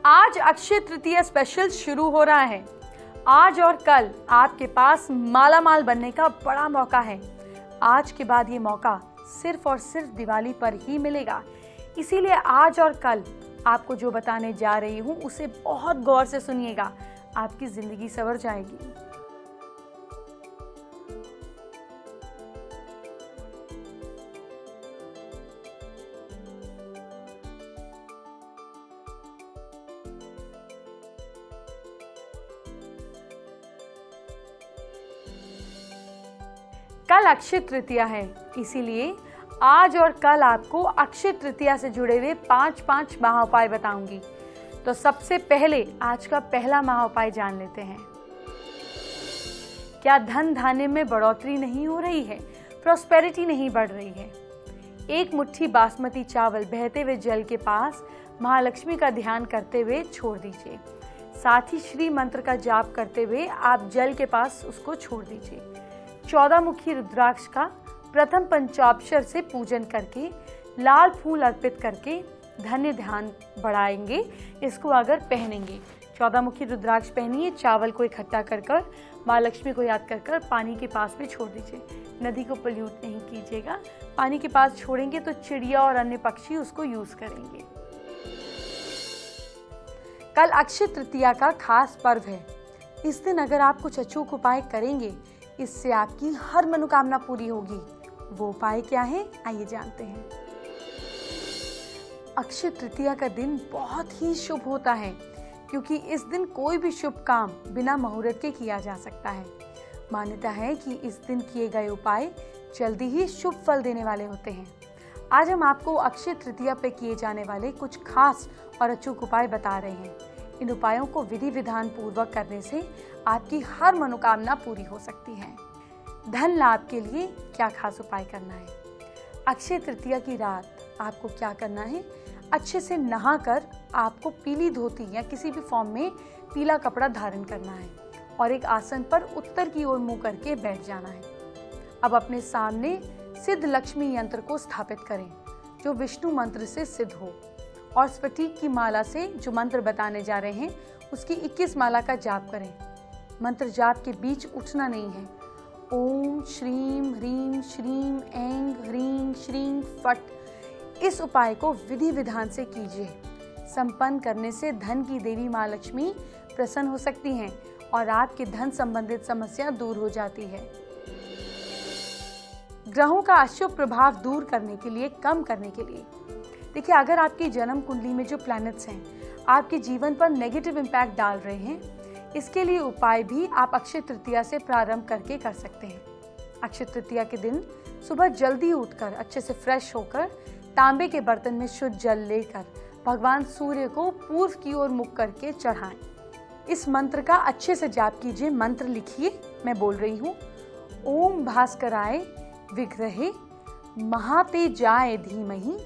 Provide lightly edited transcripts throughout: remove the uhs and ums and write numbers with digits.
आज अक्षय तृतीया स्पेशल शुरू हो रहा है। आज और कल आपके पास माला माल बनने का बड़ा मौका है। आज के बाद ये मौका सिर्फ और सिर्फ दिवाली पर ही मिलेगा। इसीलिए आज और कल आपको जो बताने जा रही हूँ उसे बहुत गौर से सुनिएगा, आपकी जिंदगी संवर जाएगी। कल अक्षय तृतीया है, इसीलिए आज और कल आपको अक्षय तृतीया से जुड़े हुए 5 महाउपाय बताऊंगी। तो सबसे पहले आज का पहला महाउपाय जान लेते हैं। क्या धन धान्य में बढ़ोतरी नहीं हो रही है, प्रॉस्पेरिटी नहीं बढ़ रही है? एक मुट्ठी बासमती चावल बहते हुए जल के पास महालक्ष्मी का ध्यान करते हुए छोड़ दीजिए। साथ ही श्री मंत्र का जाप करते हुए आप जल के पास उसको छोड़ दीजिए। 14 मुखी रुद्राक्ष का प्रथम पंचाक्षर से पूजन करके लाल फूल अर्पित करके धन्य ध्यान बढ़ाएंगे। इसको अगर पहनेंगे, 14 मुखी रुद्राक्ष पहनिए, चावल को इकट्ठा कर माँ लक्ष्मी को याद कर पानी के पास में छोड़ दीजिए। नदी को पोल्यूट नहीं कीजिएगा। पानी के पास छोड़ेंगे तो चिड़िया और अन्य पक्षी उसको यूज करेंगे। कल अक्षय तृतीया का खास पर्व है। इस दिन अगर आप कुछ अचूक उपाय करेंगे, इससे आपकी हर मनोकामना पूरी होगी। वो उपाय क्या है, आइए जानते हैं। अक्षय तृतीया का दिन बहुत ही शुभ होता है, क्योंकि इस दिन कोई भी शुभ काम बिना मुहूर्त के किया जा सकता है। मान्यता है कि इस दिन किए गए उपाय जल्दी ही शुभ फल देने वाले होते हैं। आज हम आपको अक्षय तृतीया पे किए जाने वाले कुछ खास और अचूक उपाय बता रहे हैं। इन उपायों को विधि विधान पूर्वक करने से आपकी हर मनोकामना पूरी हो सकती है। धन लाभ के लिए क्या खास उपाय करना है? अक्षय तृतीया की रात आपको क्या करना है? अच्छे से नहाकर आपको पीली धोती या किसी भी फॉर्म में पीला कपड़ा धारण करना है और एक आसन पर उत्तर की ओर मुंह करके बैठ जाना है। अब अपने सामने सिद्ध लक्ष्मी यंत्र को स्थापित करें, जो विष्णु मंत्र से सिद्ध हो, और स्फटिक की माला से जो मंत्र बताने जा रहे हैं उसकी 21 माला का जाप करें। मंत्र जाप के बीच उठना नहीं है। ओम श्रीम ह्रीम श्रीम ऐं ह्रीं श्रीं फट। इस उपाय को विधि विधान से कीजिए। संपन्न करने से धन की देवी माँ लक्ष्मी प्रसन्न हो सकती हैं और आपके धन संबंधित समस्या दूर हो जाती है। ग्रहों का अशुभ प्रभाव दूर करने के लिए, कम करने के लिए, देखिए, अगर आपकी जन्म कुंडली में जो प्लैनेट्स हैं आपके जीवन पर नेगेटिव इम्पैक्ट डाल रहे हैं, इसके लिए उपाय भी आप अक्षय तृतीया से प्रारंभ करके कर सकते हैं। अक्षय तृतीया के दिन सुबह जल्दी उठकर अच्छे से फ्रेश होकर तांबे के बर्तन में शुद्ध जल लेकर भगवान सूर्य को पूर्व की ओर मुख करके चढ़ाएं। इस मंत्र का अच्छे से जाप कीजिए। मंत्र लिखिए, मैं बोल रही हूँ। ओम भास्कराय विग्रहे महातेजाय धीमहि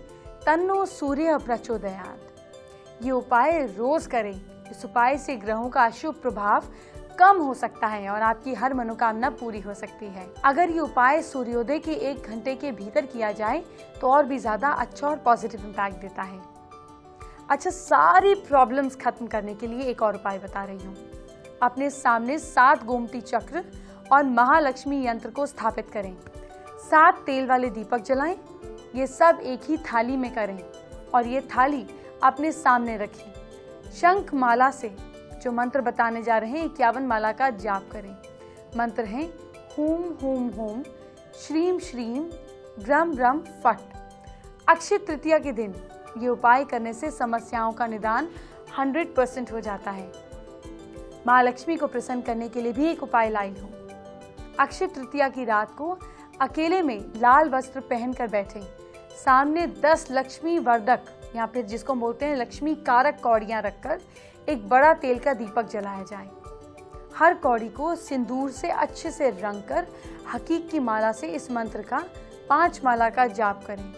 तन्नो सूर्य प्रचोदयात्। ये उपाय रोज करें। इस उपाय से ग्रहों का अशुभ प्रभाव कम हो सकता है और आपकी हर मनोकामना पूरी हो सकती है। अगर ये उपाय सूर्योदय के 1 घंटे के भीतर किया जाए तो और भी ज्यादा अच्छा और पॉजिटिव इम्पैक्ट देता है। अच्छा, सारी प्रॉब्लम्स खत्म करने के लिए एक और उपाय बता रही हूँ। अपने सामने 7 गोमती चक्र और महालक्ष्मी यंत्र को स्थापित करें। 7 तेल वाले दीपक जलाएं। ये सब एक ही थाली में करें और ये थाली अपने सामने रखें। शंख माला से जो मंत्र बताने जा रहे हैं 51 माला का जाप करें। मंत्र हैं हूम हूम हूम श्रीम श्रीम ब्रह्म ब्रह्म फट। अक्षय तृतीया के दिन ये उपाय करने से समस्याओं का निदान 100% हो जाता है। माँ लक्ष्मी को प्रसन्न करने के लिए भी एक उपाय लाई हूँ। अक्षय तृतीया की रात को अकेले में लाल वस्त्र पहनकर बैठें। सामने 10 लक्ष्मी वर्धक या फिर जिसको बोलते हैं लक्ष्मी कारक कौड़ियाँ रखकर एक बड़ा तेल का दीपक जलाया जाए। हर कौड़ी को सिंदूर से अच्छे से रंग कर हकीक की माला से इस मंत्र का 5 माला का जाप करें।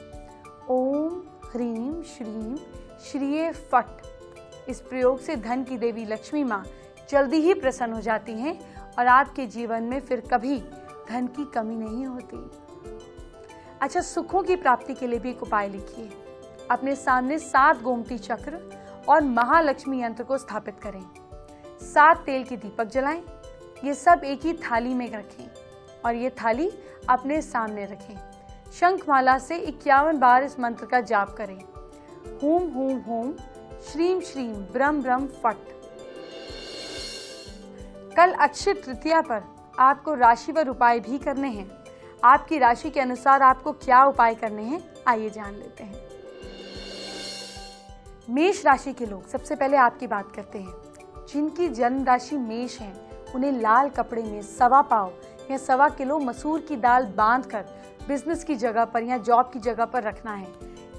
ओम ह्रीम श्रीम श्रीये फट। इस प्रयोग से धन की देवी लक्ष्मी माँ जल्दी ही प्रसन्न हो जाती हैं और आपके जीवन में फिर कभी धन की कमी नहीं होती। अच्छा, सुखों की प्राप्ति के लिए भी एक उपाय लिखिए। अपने सामने 7 गोमती चक्र और महालक्ष्मी यंत्र को स्थापित करें। 7 तेल के दीपक जलाएं। ये सब एक ही थाली में रखें और ये थाली अपने सामने रखें। शंखमाला से 51 बार इस मंत्र का जाप करें। हूम हूम हूम श्रीम श्रीम ब्रह्म ब्रह्म फट। कल अक्षय तृतीया पर आपको राशिवार उपाय भी करने हैं। आपकी राशि के अनुसार आपको क्या उपाय करने हैं, आइए जान लेते हैं। मेष राशि के लोग, सबसे पहले आपकी बात करते हैं। जिनकी जन्म राशि मेष है, उन्हें लाल कपड़े में 1.25 पाव या 1.25 किलो मसूर की दाल बांधकर बिजनेस की जगह पर या जॉब की जगह पर रखना है।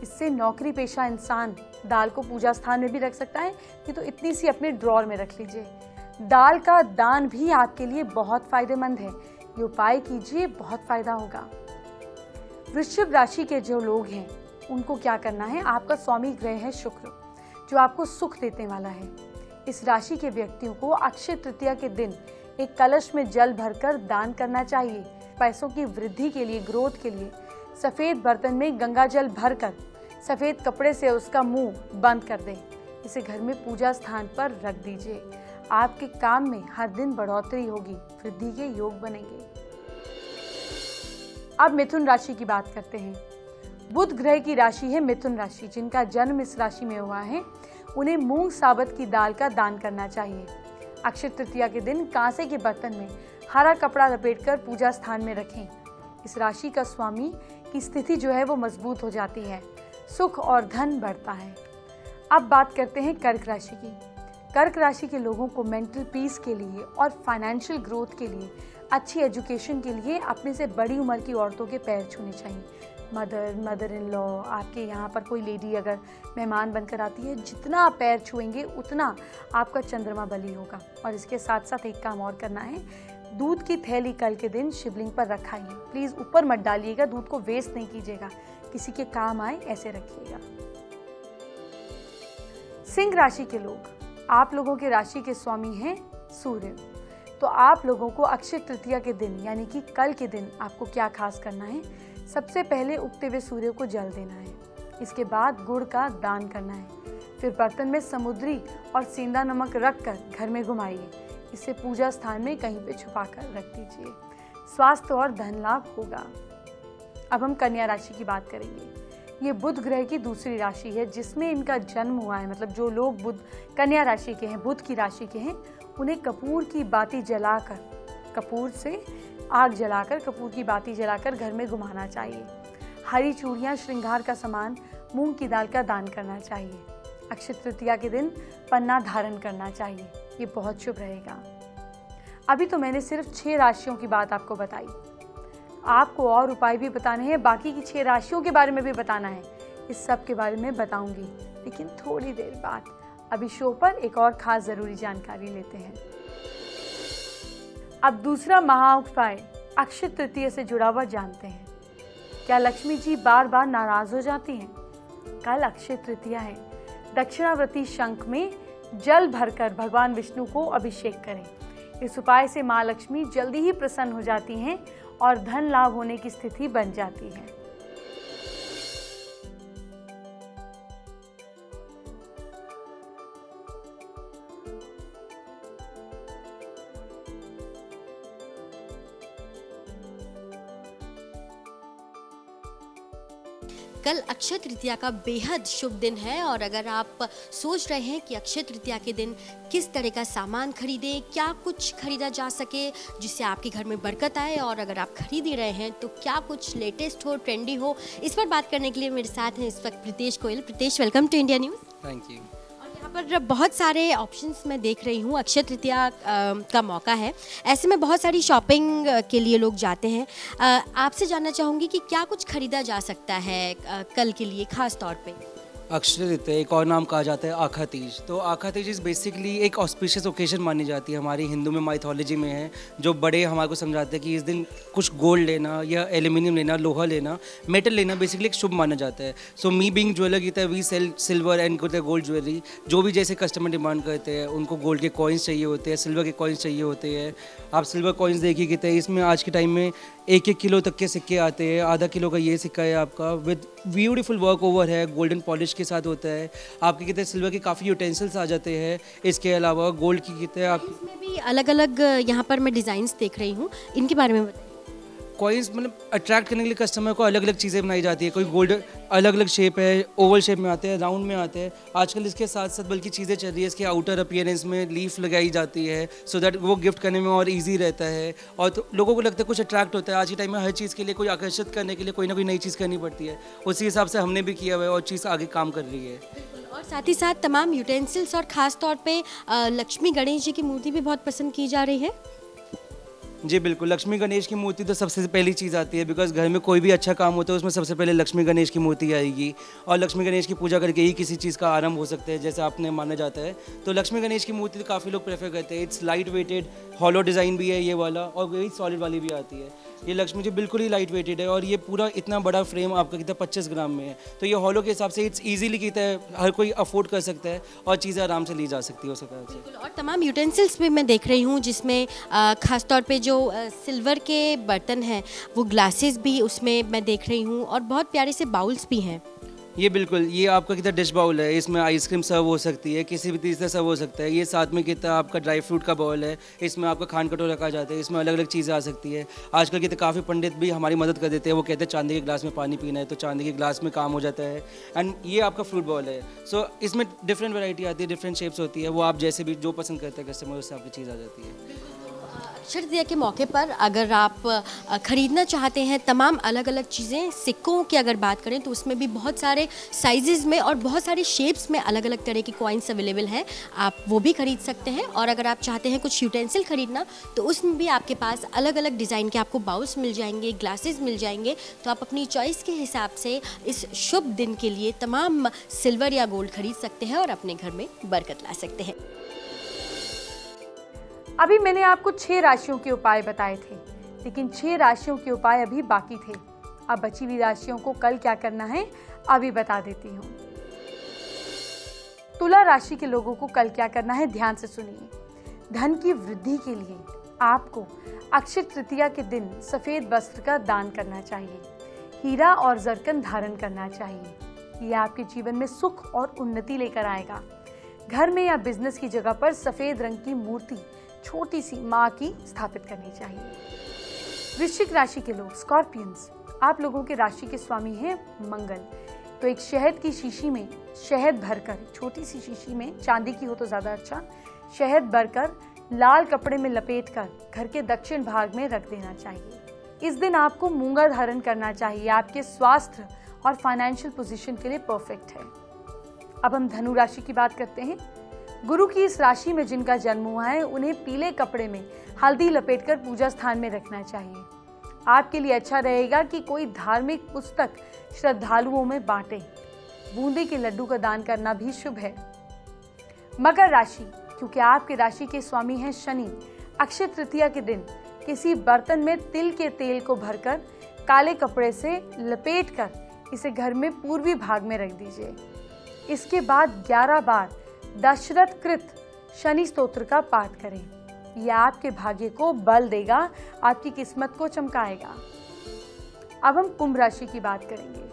इससे नौकरी पेशा इंसान दाल को पूजा स्थान में भी रख सकता है, कि तो इतनी सी अपने ड्रॉर में रख लीजिए। दाल का दान भी आपके लिए बहुत फायदेमंद है। ये उपाय कीजिए, बहुत फायदा होगा। वृश्चिक राशि के जो लोग हैं, उनको क्या करना है, आपका स्वामी ग्रह है शुक्र, जो आपको सुख देने वाला है। इस राशि के व्यक्तियों को अक्षय तृतीया के दिन एक कलश में जल भरकर दान करना चाहिए। पैसों की वृद्धि के लिए, ग्रोथ के लिए सफेद बर्तन में गंगा जल भरकर सफेद कपड़े से उसका मुंह बंद कर दें। इसे घर में पूजा स्थान पर रख दीजिए। आपके काम में हर दिन बढ़ोतरी होगी, वृद्धि के योग बनेंगे। अब मिथुन राशि की बात करते हैं। बुध ग्रह की राशि है मिथुन राशि। जिनका जन्म इस राशि में हुआ है, उन्हें मूंग साबत की दाल का दान करना चाहिए। अक्षय तृतीया के दिन कांसे के बर्तन में हरा कपड़ा लपेटकर पूजा स्थान में रखें। इस राशि का स्वामी की स्थिति जो है वो मजबूत हो जाती है, सुख और धन बढ़ता है। अब बात करते हैं कर्क राशि की। कर्क राशि के लोगों को मेंटल पीस के लिए और फाइनेंशियल ग्रोथ के लिए, अच्छी एजुकेशन के लिए अपने से बड़ी उम्र की औरतों के पैर छूने चाहिए। मदर इन लॉ, आपके यहाँ पर कोई लेडी अगर मेहमान बनकर आती है, जितना आप पैर छुएंगे उतना आपका चंद्रमा बली होगा। और इसके साथ साथ एक काम और करना है, दूध की थैली कल के दिन शिवलिंग पर रखाइए। प्लीज़ ऊपर मत डालिएगा, दूध को वेस्ट नहीं कीजिएगा, किसी के काम आए ऐसे रखिएगा। सिंह राशि के लोग, आप लोगों के राशि के स्वामी हैं सूर्य। तो आप लोगों को अक्षय तृतीया के दिन यानी कि कल के दिन आपको क्या खास करना है, सबसे पहले उगते हुए सूर्य को जल देना है। इसके बाद गुड़ का दान करना है। फिर बर्तन में समुद्री और सेंधा नमक रखकर घर में घुमाइए। इसे पूजा स्थान में कहीं पे छुपा कर रख दीजिए। स्वास्थ्य और धन लाभ होगा। अब हम कन्या राशि की बात करेंगे। ये बुध ग्रह की दूसरी राशि है जिसमें इनका जन्म हुआ है। मतलब जो लोग बुध कन्या राशि के हैं, बुध की राशि के हैं, उन्हें कपूर की बाती जलाकर, कपूर से आग जलाकर, कपूर की बाती जलाकर घर में घुमाना चाहिए। हरी चूड़ियाँ, श्रृंगार का सामान, मूंग की दाल का दान करना चाहिए। अक्षय तृतीया के दिन पन्ना धारण करना चाहिए, ये बहुत शुभ रहेगा। अभी तो मैंने सिर्फ 6 राशियों की बात आपको बताई। आपको और उपाय भी बताने हैं, बाकी की 6 राशियों के बारे में भी बताना है। इस सब के बारे में बताऊंगी, लेकिन थोड़ी देर बाद। अभी शो पर एक और खास जरूरी जानकारी लेते हैं। अब दूसरा महा उपाय अक्षय तृतीया से जुड़ा हुआ जानते हैं। क्या लक्ष्मी जी बार बार नाराज हो जाती हैं? कल अक्षय तृतीया है। दक्षिणावर्ती शंख में जल भरकर भगवान विष्णु को अभिषेक करें। इस उपाय से माँ लक्ष्मी जल्दी ही प्रसन्न हो जाती हैं और धन लाभ होने की स्थिति बन जाती है। कल अक्षय तृतीया का बेहद शुभ दिन है और अगर आप सोच रहे हैं कि अक्षय तृतीया के दिन किस तरह का सामान खरीदें, क्या कुछ खरीदा जा सके जिससे आपके घर में बरकत आए, और अगर आप खरीद ही रहे हैं तो क्या कुछ लेटेस्ट हो, ट्रेंडी हो, इस पर बात करने के लिए मेरे साथ हैं इस वक्त Pritesh Goyal. Pritesh, welcome to India News. Thank you. यहाँ पर बहुत सारे ऑप्शंस मैं देख रही हूँ। अक्षय तृतीया का मौका है, ऐसे में बहुत सारी शॉपिंग के लिए लोग जाते हैं। आपसे जानना चाहूँगी कि क्या कुछ खरीदा जा सकता है कल के लिए खास तौर पे? अक्षय तृतीया एक और नाम कहा जाता है आखा तीज। तो आखा तीज इस बेसिकली एक ऑस्पिशियस ओकेजन मानी जाती है, हमारी हिंदू में माइथोलॉजी में है। जो बड़े हमारे को समझाते हैं कि इस दिन कुछ गोल्ड लेना या एल्यूमिनियम लेना, लोहा लेना, मेटल लेना बेसिकली एक शुभ माना जाता है। सो मी बिंग ज्वेलर की तरह we sell silver and gold jewellery. जो भी जैसे कस्टमर डिमांड करते हैं, उनको गोल्ड के कॉइन्स चाहिए होते हैं, सिल्वर के कॉइन्स चाहिए होते हैं। आप सिल्वर कॉइन्स देखिए कितने, इसमें आज के टाइम में 1-1 किलो तक के सिक्के आते हैं। आधा किलो का ये सिक्का है आपका, विद ब्यूटीफुल वर्क ओवर है, गोल्डन पॉलिश के साथ होता है। आपके कितने सिल्वर के काफ़ी यूटेंसिल्स आ जाते हैं। इसके अलावा गोल्ड की कितने आप इसमें भी अलग अलग यहाँ पर मैं डिज़ाइंस देख रही हूँ, इनके बारे में बताइए। कॉइन्स मतलब अट्रैक्ट करने के लिए कस्टमर को अलग अलग चीज़ें बनाई जाती है। कोई गोल्ड अलग अलग शेप है, ओवल शेप में आते हैं, राउंड में आते हैं। आजकल इसके साथ साथ बल्कि चीज़ें चल रही है, इसके आउटर अपीयरेंस में लीफ लगाई जाती है, सो दैट वो गिफ्ट करने में और इजी रहता है। और तो लोगों को लगता है कुछ अट्रैक्ट होता है। आज के टाइम में हर चीज़ के लिए कोई आकर्षित करने के लिए कोई ना कोई नई चीज़ करनी पड़ती है। उसी हिसाब से हमने भी किया हुआ है और चीज़ आगे काम कर रही है। और साथ ही साथ तमाम यूटेंसिल्स और ख़ास तौर पे लक्ष्मी गणेश जी की मूर्ति भी बहुत पसंद की जा रही है। जी बिल्कुल, लक्ष्मी गणेश की मूर्ति तो सबसे पहली चीज़ आती है, बिकॉज घर में कोई भी अच्छा काम होता है उसमें सबसे पहले लक्ष्मी गणेश की मूर्ति आएगी। और लक्ष्मी गणेश की पूजा करके ही किसी चीज़ का आरंभ हो सकता है, जैसे आपने माना जाता है। तो लक्ष्मी गणेश की मूर्ति तो काफ़ी लोग प्रेफर करते हैं। It's light weighted, hollow design भी है ये वाला, और वही सॉलिड वाली भी आती है। ये लक्ष्मी जी बिल्कुल ही लाइट वेटेड है, और ये पूरा इतना बड़ा फ्रेम आपका कितना 25 ग्राम में है। तो ये हॉलो के हिसाब से इट्स ईजिली कितना है, हर कोई अफोर्ड कर सकता है और चीज़ें आराम से ली जा सकती है उस हिसाब से। और तमाम यूटेंसिल्स भी मैं देख रही हूँ, जिसमें ख़ास तौर पे जो सिल्वर के बर्तन हैं, वो ग्लासेस भी उसमें मैं देख रही हूँ, और बहुत प्यारे से बाउल्स भी हैं। ये बिल्कुल, ये आपका कितना डिश बाउल है, इसमें आइसक्रीम सर्व हो सकती है, किसी भी चीज़ से सर्व हो सकता है। ये साथ में कितना आपका ड्राई फ्रूट का बाउल है, इसमें आपका खान कटोरा रखा जाता है, इसमें अलग अलग चीज़ें आ सकती है। आजकल के तो काफ़ी पंडित भी हमारी मदद कर देते हैं। वो कहते हैं चांदी के ग्लास में पानी पीना है तो चांदी के ग्लास में काम हो जाता है। एंड ये आपका फ्रूट बाउल है। सो इसमें डिफरेंट वैरायटी आती है, डिफरेंट शेप्स होती है। वो आप जैसे भी जो पसंद करते हैं कस्टमर, उससे आपकी चीज़ आ जाती है। अक्षय तृतीया के मौके पर अगर आप ख़रीदना चाहते हैं तमाम अलग अलग चीज़ें, सिक्कों की अगर बात करें तो उसमें भी बहुत सारे साइजेस में और बहुत सारे शेप्स में अलग अलग तरह के कॉइन्स अवेलेबल हैं, आप वो भी ख़रीद सकते हैं। और अगर आप चाहते हैं कुछ यूटेंसिल ख़रीदना तो उसमें भी आपके पास अलग अलग डिज़ाइन के आपको बाउल्स मिल जाएंगे, ग्लासेस मिल जाएंगे। तो आप अपनी चॉइस के हिसाब से इस शुभ दिन के लिए तमाम सिल्वर या गोल्ड खरीद सकते हैं और अपने घर में बरकत ला सकते हैं। अभी मैंने आपको 6 राशियों के उपाय बताए थे, लेकिन 6 राशियों के उपाय अभी बाकी थे। अब बची हुई राशियों को कल क्या करना है अभी बता देती हूँ। तुला राशि के लोगों को कल क्या करना है, ध्यान से सुनिए। धन की वृद्धि के लिए आपको अक्षय तृतीया के दिन सफेद वस्त्र का दान करना चाहिए। हीरा और जरकन धारण करना चाहिए। यह आपके जीवन में सुख और उन्नति लेकर आएगा। घर में या बिजनेस की जगह पर सफेद रंग की मूर्ति छोटी सी माँ की स्थापित करनी चाहिए। वृश्चिक राशि के लोग, स्कॉर्पियंस, आप लोगों के राशि के स्वामी हैं मंगल। तो एक शहद की शीशी में शहद भरकर, छोटी सी शीशी में, चांदी की हो तो ज्यादा अच्छा, शहद भरकर लाल कपड़े में लपेटकर घर के दक्षिण भाग में रख देना चाहिए। इस दिन आपको मूंगा धारण करना चाहिए। आपके स्वास्थ्य और फाइनेंशियल पोजीशन के लिए परफेक्ट है। अब हम धनु राशि की बात करते हैं। गुरु की इस राशि में जिनका जन्म हुआ है उन्हें पीले कपड़े में हल्दी लपेटकर पूजा स्थान में रखना चाहिए। आपके लिए अच्छा रहेगा कि कोई धार्मिक पुस्तक श्रद्धालुओं में बांटे। बूंदे के लड्डू का दान करना भी शुभ है। मकर राशि, क्योंकि आपके राशि के स्वामी हैं शनि, अक्षय तृतीया के दिन किसी बर्तन में तिल के तेल को भरकर काले कपड़े से लपेटकर इसे घर में पूर्वी भाग में रख दीजिए। इसके बाद 11 बार दशरथ कृत शनि स्तोत्र का पाठ करें। यह आपके भाग्य को बल देगा, आपकी किस्मत को चमकाएगा। अब हम कुंभ राशि की बात करेंगे।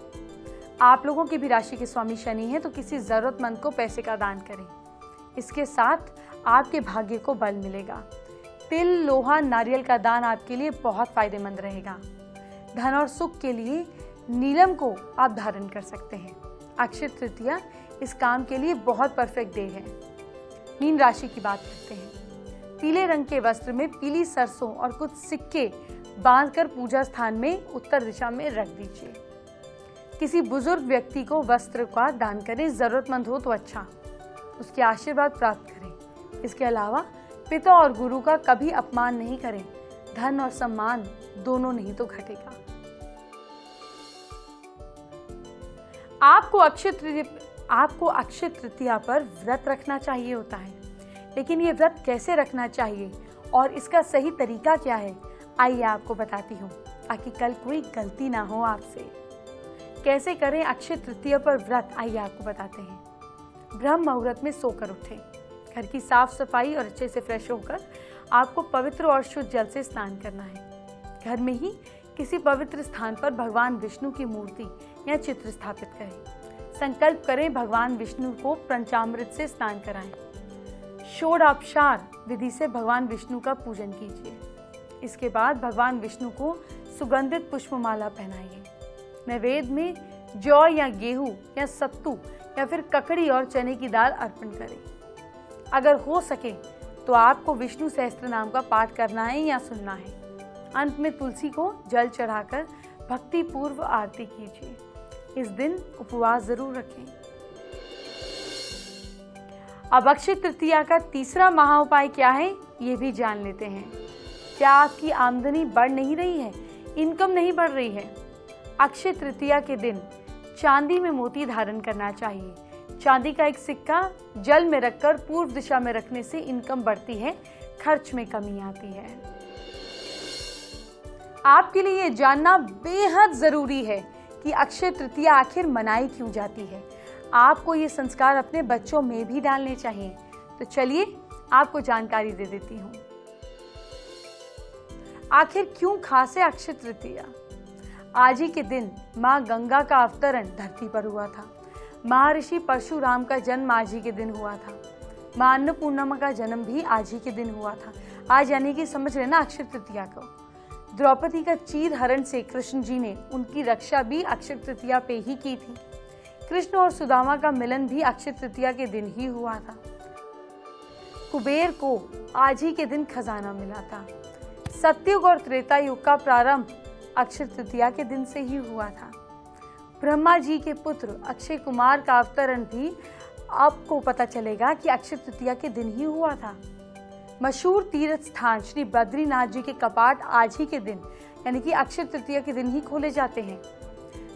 आप लोगों की भी राशि के स्वामी शनि हैं, तो किसी जरूरतमंद को पैसे का दान करें। इसके साथ आपके भाग्य को बल मिलेगा। तिल, लोहा, नारियल का दान आपके लिए बहुत फायदेमंद रहेगा। धन और सुख के लिए नीलम को आप धारण कर सकते हैं। अक्षय तृतीया इस काम के लिए बहुत परफेक्ट डे है। मीन राशि की बात करते हैं। पीले रंग के वस्त्र में पीली सरसों और कुछ सिक्के बांधकर पूजा स्थान में उत्तर दिशा में रख दीजिए। किसी बुजुर्ग व्यक्ति को वस्त्र का दान करें, जरूरतमंद हो तो अच्छा, उसके आशीर्वाद प्राप्त करें। इसके अलावा पिता और गुरु का कभी अपमान नहीं करें। धन और सम्मान दोनों नहीं तो घटेगा। आपको अक्षय तृतीया पर व्रत रखना चाहिए होता है, लेकिन ये व्रत कैसे रखना चाहिए और इसका सही तरीका क्या है, आइए आपको बताती हूँ, ताकि कल कोई गलती ना हो आपसे। कैसे करें अक्षय तृतीया पर व्रत, आइए आपको बताते हैं। ब्रह्म मुहूर्त में सोकर उठें। घर की साफ सफाई और अच्छे से फ्रेश होकर आपको पवित्र और शुद्ध जल से स्नान करना है। घर में ही किसी पवित्र स्थान पर भगवान विष्णु की मूर्ति या चित्र स्थापित करें। संकल्प करें भगवान विष्णु को पंचामृत से स्नान कराएं। षोडोपचार विधि से भगवान विष्णु का पूजन कीजिए। इसके बाद भगवान विष्णु को सुगंधित पुष्पमाला पहनाइए। नैवेद्य में जौ या गेहूं या सत्तू या फिर ककड़ी और चने की दाल अर्पण करें। अगर हो सके तो आपको विष्णु सहस्त्र नाम का पाठ करना है या सुनना है। अंत में तुलसी को जल चढ़ाकर भक्ति पूर्व आरती कीजिए। इस दिन उपवास जरूर रखें। अब अक्षय तृतीया का तीसरा महाउपाय क्या है, ये भी जान लेते हैं। क्या आपकी आमदनी बढ़ नहीं रही है, इनकम नहीं बढ़ रही है? अक्षय तृतीया के दिन चांदी में मोती धारण करना चाहिए। चांदी का एक सिक्का जल में रखकर पूर्व दिशा में रखने से इनकम बढ़ती है, खर्च में कमी आती है। आपके लिए ये जानना बेहद जरूरी है कि अक्षय तृतीया आखिर मनाई क्यों जाती है। आपको ये संस्कार अपने बच्चों में भी डालने चाहिए। तो चलिए आपको जानकारी दे देती हूँ। आखिर क्यों खास है अक्षय तृतीया? आज ही के दिन माँ गंगा का अवतरण धरती पर हुआ था। महर्षि परशुराम का जन्म आज ही के दिन हुआ था। माँ अन्नपूर्णिमा का जन्म भी आज ही के दिन हुआ था। आज यानी कि समझ रहे ना अक्षय तृतीया को। द्रौपदी का चीर हरण से कृष्ण जी ने उनकी रक्षा भी अक्षय तृतीया पे ही की थी। कृष्ण और सुदामा का मिलन भी अक्षय तृतीया के दिन ही हुआ था। कुबेर को आज ही के दिन खजाना मिला था। सतयुग और त्रेता युग का प्रारंभ अक्षय तृतीया के दिन से ही हुआ था। ब्रह्मा जी के पुत्र अक्षय कुमार का अवतरण भी आपको पता चलेगा कि अक्षय तृतीया के दिन ही हुआ था। मशहूर तीर्थ स्थान श्री बद्रीनाथ जी के कपाट आज ही के दिन यानी कि अक्षय तृतीया के दिन ही खोले जाते हैं।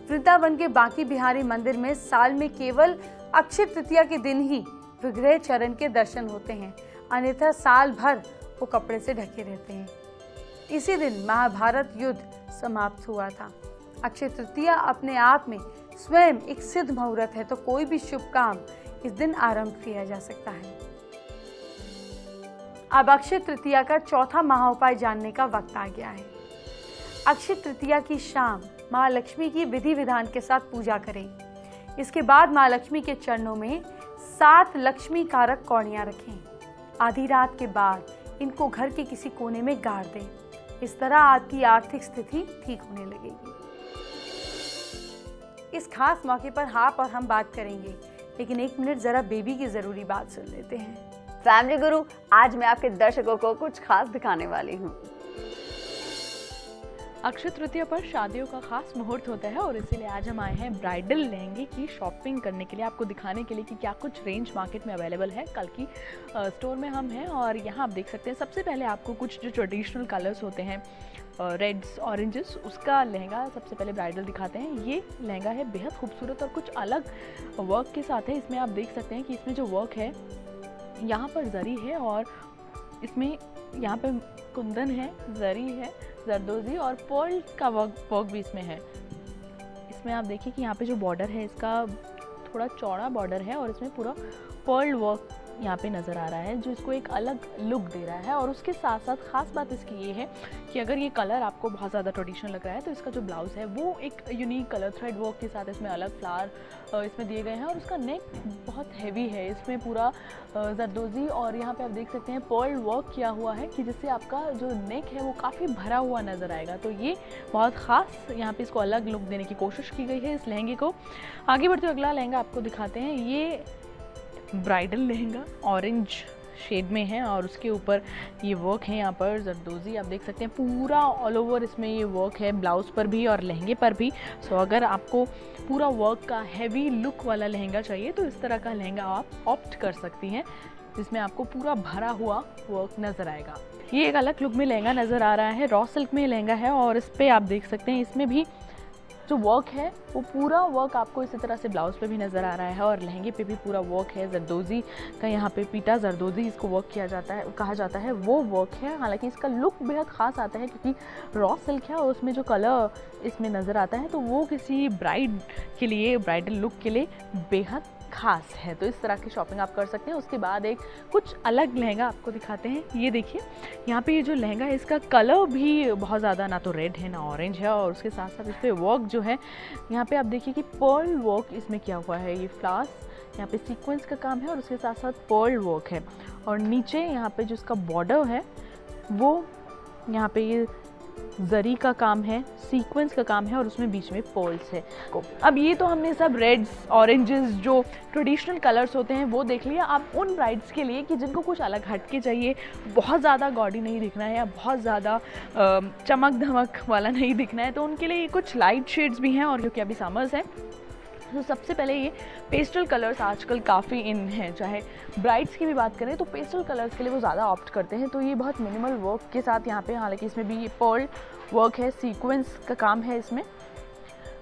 वृंदावन के बांकी बिहारी मंदिर में साल में केवल अक्षय तृतीया के दिन ही विग्रह चरण के दर्शन होते हैं, अन्यथा साल भर वो कपड़े से ढके रहते हैं। इसी दिन महाभारत युद्ध समाप्त हुआ था। अक्षय तृतीया अपने आप में स्वयं एक सिद्ध मुहूर्त है, तो कोई भी शुभ काम इस दिन आरंभ किया जा सकता है। अब अक्षय तृतीया का चौथा महाउपाय जानने का वक्त आ गया है। अक्षय तृतीया की शाम माँ लक्ष्मी की विधि विधान के साथ पूजा करें। इसके बाद माँ लक्ष्मी के चरणों में 7 लक्ष्मी कारक कौड़ियाँ रखें। आधी रात के बाद इनको घर के किसी कोने में गाड़ दें। इस तरह आपकी आर्थिक स्थिति ठीक होने लगेगी। इस खास मौके पर आप और हम बात करेंगे, लेकिन 1 मिनट जरा बेबी की जरूरी बात सुन लेते हैं। फैमिली गुरु, आज मैं आपके दर्शकों को कुछ खास दिखाने वाली हूँ। अक्षय तृतीया पर शादियों का खास मुहूर्त होता है और इसीलिए आज हम आए हैं ब्राइडल लहंगे की शॉपिंग करने के लिए, आपको दिखाने के लिए कि क्या कुछ रेंज मार्केट में अवेलेबल है। कल की स्टोर में हम हैं और यहाँ आप देख सकते हैं। सबसे पहले आपको कुछ जो ट्रेडिशनल कलर्स होते हैं, रेड्स, ऑरेंजेस, उसका लहंगा सबसे पहले ब्राइडल दिखाते हैं। ये लहंगा है बेहद खूबसूरत और कुछ अलग वर्क के साथ है। इसमें आप देख सकते हैं कि इसमें जो वर्क है यहाँ पर जरी है और इसमें यहाँ पे कुंदन है, जरी है, जरदोजी और पर्ल का वर्क भी इसमें है। इसमें आप देखिए कि यहाँ पे जो बॉर्डर है इसका थोड़ा चौड़ा बॉर्डर है और इसमें पूरा पर्ल वर्क यहाँ पे नज़र आ रहा है, जो इसको एक अलग लुक दे रहा है। और उसके साथ साथ खास बात इसकी ये है कि अगर ये कलर आपको बहुत ज़्यादा ट्रेडिशनल लग रहा है तो इसका जो ब्लाउज़ है वो एक यूनिक कलर थ्रेड वर्क के साथ इसमें अलग फ्लावर इसमें दिए गए हैं और उसका नेक बहुत हैवी है। इसमें पूरा जरदोजी और यहाँ पे आप देख सकते हैं पर्ल वर्क किया हुआ है कि जिससे आपका जो नेक है वो काफ़ी भरा हुआ नज़र आएगा। तो ये बहुत ख़ास यहाँ पे इसको अलग लुक देने की कोशिश की गई है इस लहंगे को। आगे बढ़ते हुए अगला लहंगा आपको दिखाते हैं। ये ब्राइडल लहंगा ऑरेंज शेड में है और उसके ऊपर ये वर्क है। यहाँ पर जरदोजी आप देख सकते हैं, पूरा ऑल ओवर इसमें ये वर्क है, ब्लाउज़ पर भी और लहंगे पर भी। सो अगर आपको पूरा वर्क का हैवी लुक वाला लहंगा चाहिए तो इस तरह का लहंगा आप ऑप्ट कर सकती हैं, जिसमें आपको पूरा भरा हुआ वर्क नज़र आएगा। ये एक अलग लुक में लहंगा नज़र आ रहा है, रॉ सिल्क में लहंगा है और इस पर आप देख सकते हैं इसमें भी जो वर्क है वो पूरा वर्क आपको इसी तरह से ब्लाउज़ पे भी नज़र आ रहा है और लहंगे पे भी पूरा वर्क है। जरदोजी का यहाँ पे पीटा जरदोजी इसको वर्क किया जाता है, कहा जाता है, वो वर्क है। हालांकि इसका लुक बेहद ख़ास आता है क्योंकि रॉ सिल्क है और उसमें जो कलर इसमें नज़र आता है तो वो किसी ब्राइड के लिए, ब्राइडल लुक के लिए बेहद खास है। तो इस तरह की शॉपिंग आप कर सकते हैं। उसके बाद एक कुछ अलग लहंगा आपको दिखाते हैं। ये देखिए यहाँ पे ये जो लहंगा है इसका कलर भी बहुत ज़्यादा ना तो रेड है ना ऑरेंज है, और उसके साथ साथ इस पर वर्क जो है यहाँ पे आप देखिए कि पर्ल वर्क इसमें किया हुआ है। ये फ्लावर्स यहाँ पे सीक्वेंस का काम है और उसके साथ साथ पर्ल वर्क है, और नीचे यहाँ पे जो इसका बॉर्डर है वो यहाँ पे ये जरी का काम है, सीक्वेंस का काम है, और उसमें बीच में पर्ल्स है। अब ये तो हमने सब रेड्स ऑरेंजेस जो ट्रेडिशनल कलर्स होते हैं वो देख लिया। आप उन ब्राइड्स के लिए कि जिनको कुछ अलग हटके चाहिए, बहुत ज़्यादा गॉडी नहीं दिखना है या बहुत ज़्यादा चमक धमक वाला नहीं दिखना है, तो उनके लिए कुछ लाइट शेड्स भी हैं, और जो कि अभी समर्स है। तो सबसे पहले ये पेस्टल कलर्स आजकल काफ़ी इन हैं। चाहे ब्राइड्स की भी बात करें तो पेस्टल कलर्स के लिए वो ज़्यादा ऑप्ट करते हैं। तो ये बहुत मिनिमल वर्क के साथ यहाँ पे, हालांकि इसमें भी ये पर्ल वर्क है, सीक्वेंस का काम है इसमें।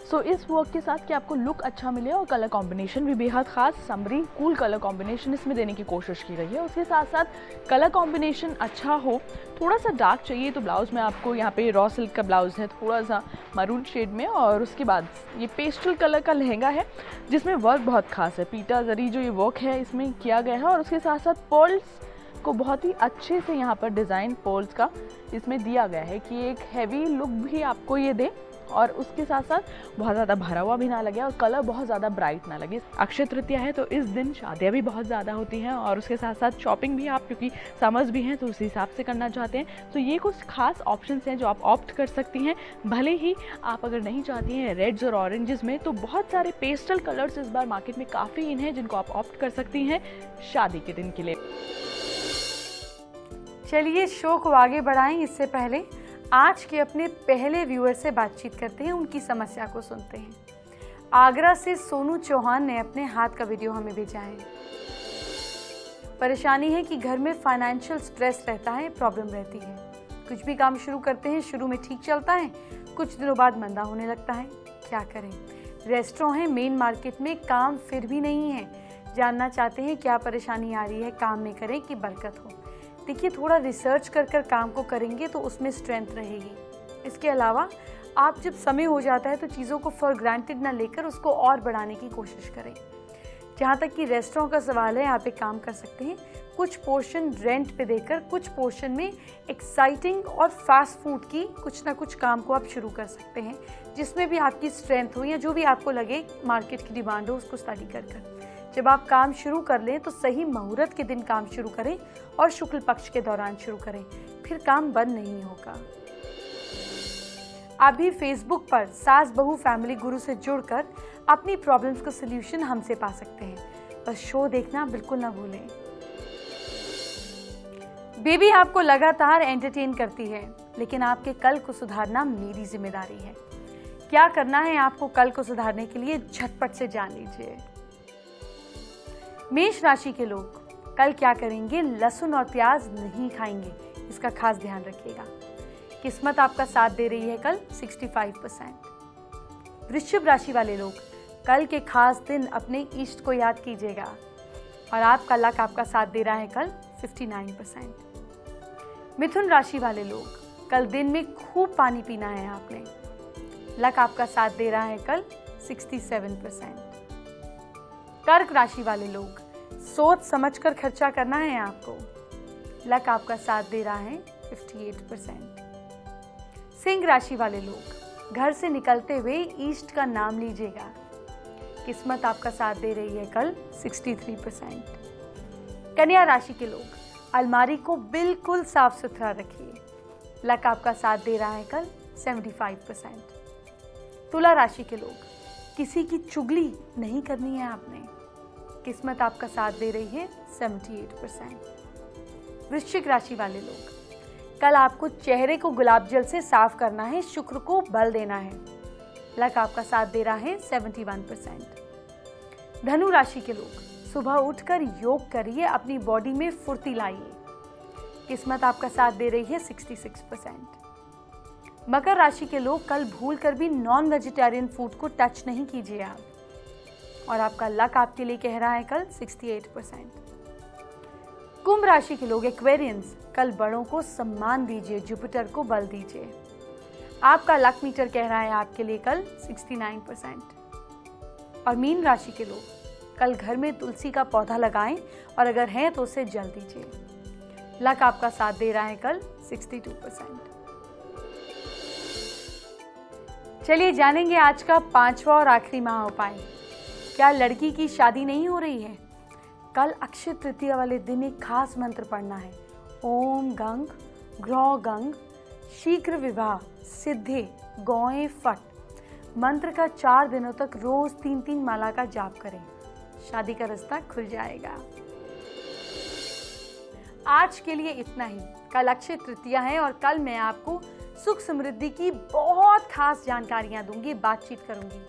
सो इस वर्क के साथ कि आपको लुक अच्छा मिले, और कलर कॉम्बिनेशन भी बेहद ख़ास समरी कूल कलर कॉम्बिनेशन इसमें देने की कोशिश की गई है। उसके साथ साथ कलर कॉम्बिनेशन अच्छा हो, थोड़ा सा डार्क चाहिए तो ब्लाउज़ में आपको यहाँ पे रॉ सिल्क का ब्लाउज़ है थोड़ा सा मरून शेड में, और उसके बाद ये पेस्टल कलर का लहंगा है जिसमें वर्क बहुत खास है। पीटा जरी जो ये वर्क है इसमें किया गया है, और उसके साथ साथ पर्ल्स को बहुत ही अच्छे से यहाँ पर डिज़ाइन पर्ल्स का इसमें दिया गया है कि एक हैवी लुक भी आपको ये दे, और उसके साथ साथ बहुत ज़्यादा भरा हुआ भी ना लगे और कलर बहुत ज़्यादा ब्राइट ना लगे। अक्षय तृतीया है तो इस दिन शादियाँ भी बहुत ज़्यादा होती हैं, और उसके साथ साथ शॉपिंग भी आप क्योंकि समर्स भी हैं तो उस हिसाब से करना चाहते हैं। तो ये कुछ खास ऑप्शंस हैं जो आप ऑप्ट कर सकती हैं। भले ही आप अगर नहीं चाहती हैं रेड्स और ऑरेंजेस में, तो बहुत सारे पेस्टल कलर्स इस बार मार्केट में काफ़ी इन हैं जिनको आप ऑप्ट कर सकती हैं शादी के दिन के लिए। चलिए शो को आगे बढ़ाएं, इससे पहले आज के अपने पहले व्यूअर से बातचीत करते हैं, उनकी समस्या को सुनते हैं। आगरा से सोनू चौहान ने अपने हाथ का वीडियो हमें भेजा है। परेशानी है कि घर में फाइनेंशियल स्ट्रेस रहता है, प्रॉब्लम रहती है। कुछ भी काम शुरू करते हैं शुरू में ठीक चलता है, कुछ दिनों बाद मंदा होने लगता है। क्या करें? रेस्टोरेंट है मेन मार्केट में, काम फिर भी नहीं है। जानना चाहते हैं क्या परेशानी आ रही है, काम में करें कि बरकत हो। देखिए थोड़ा रिसर्च कर काम को करेंगे तो उसमें स्ट्रेंथ रहेगी। इसके अलावा आप जब समय हो जाता है तो चीज़ों को फॉर ग्रांटेड ना लेकर उसको और बढ़ाने की कोशिश करें। जहाँ तक कि रेस्टोरेंट का सवाल है, यहाँ पे काम कर सकते हैं। कुछ पोर्शन रेंट पे देकर, कुछ पोर्शन में एक्साइटिंग और फास्ट फूड की कुछ ना कुछ काम को आप शुरू कर सकते हैं, जिसमें भी आपकी स्ट्रेंथ हो या जो भी आपको लगे मार्केट की डिमांड हो, उसको स्टडी कर। जब आप काम शुरू कर लें तो सही मुहूर्त के दिन काम शुरू करें और शुक्ल पक्ष के दौरान शुरू करें, फिर काम बंद नहीं होगा। आप भी फेसबुक पर सास बहू फैमिली गुरु से जुड़कर अपनी प्रॉब्लम्स का सलूशन हमसे पा सकते हैं। बस शो देखना बिल्कुल ना भूलें। बेबी आपको लगातार एंटरटेन करती है, लेकिन आपके कल को सुधारना मेरी जिम्मेदारी है। क्या करना है आपको कल को सुधारने के लिए, झटपट से जान लीजिए। मेष राशि के लोग कल क्या करेंगे? लहसुन और प्याज नहीं खाएंगे, इसका खास ध्यान रखिएगा। किस्मत आपका साथ दे रही है कल 65%। वृश्चिक राशि वाले लोग कल के खास दिन अपने इष्ट को याद कीजिएगा, और आपका लक आपका साथ दे रहा है कल 59%। मिथुन राशि वाले लोग कल दिन में खूब पानी पीना है आपने, लक आपका साथ दे रहा है कल 67%। कर्क राशि वाले लोग सोच समझकर खर्चा करना है आपको, लक आपका साथ दे रहा है 58%। सिंह राशि वाले लोग घर से निकलते हुए ईस्ट का नाम लीजिएगा, किस्मत आपका साथ दे रही है कल 63%। कन्या राशि के लोग अलमारी को बिल्कुल साफ सुथरा रखिए, लक आपका साथ दे रहा है कल 75%। तुला राशि के लोग किसी की चुगली नहीं करनी है आपने, किस्मत आपका साथ दे रही है 78%। वृश्चिक राशि वाले लोग कल आपको चेहरे को गुलाब जल से साफ करना है, शुक्र को बल देना है, लक आपका साथ दे रहा है 71%। धनु राशि के लोग सुबह उठकर योग करिए, अपनी बॉडी में फुर्ती लाइए, किस्मत आपका साथ दे रही है 66%। मकर राशि के लोग कल भूल कर भी नॉन वेजिटेरियन फूड को टच नहीं कीजिए आप, और आपका लक आपके लिए कह रहा है कल 68%। कुंभ राशि के लोग एक्वेरियंस कल बड़ों को सम्मान दीजिए, जुपिटर को बल दीजिए, आपका लक मीटर कह रहा है आपके लिए कल 69%। और मीन राशि के लोग कल घर में तुलसी का पौधा लगाएं और अगर है तो उसे जल दीजिए। लक आपका साथ दे रहा है कल 62%। चलिए जानेंगे आज का 5वां और आखिरी महा उपाय। क्या लड़की की शादी नहीं हो रही है? कल अक्षय तृतीया वाले दिन एक खास मंत्र पढ़ना है। ओम गंग ग्रौ गंग शीघ्र विवाह सिद्धे गौए फट। मंत्र का 4 दिनों तक रोज 3-3 माला का जाप करें, शादी का रास्ता खुल जाएगा। आज के लिए इतना ही। कल अक्षय तृतीया है और कल मैं आपको सुख समृद्धि की बहुत खास जानकारियां दूंगी, बातचीत करूंगी।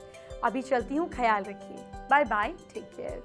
अभी चलती हूँ, ख्याल रखिए। Bye bye, take care.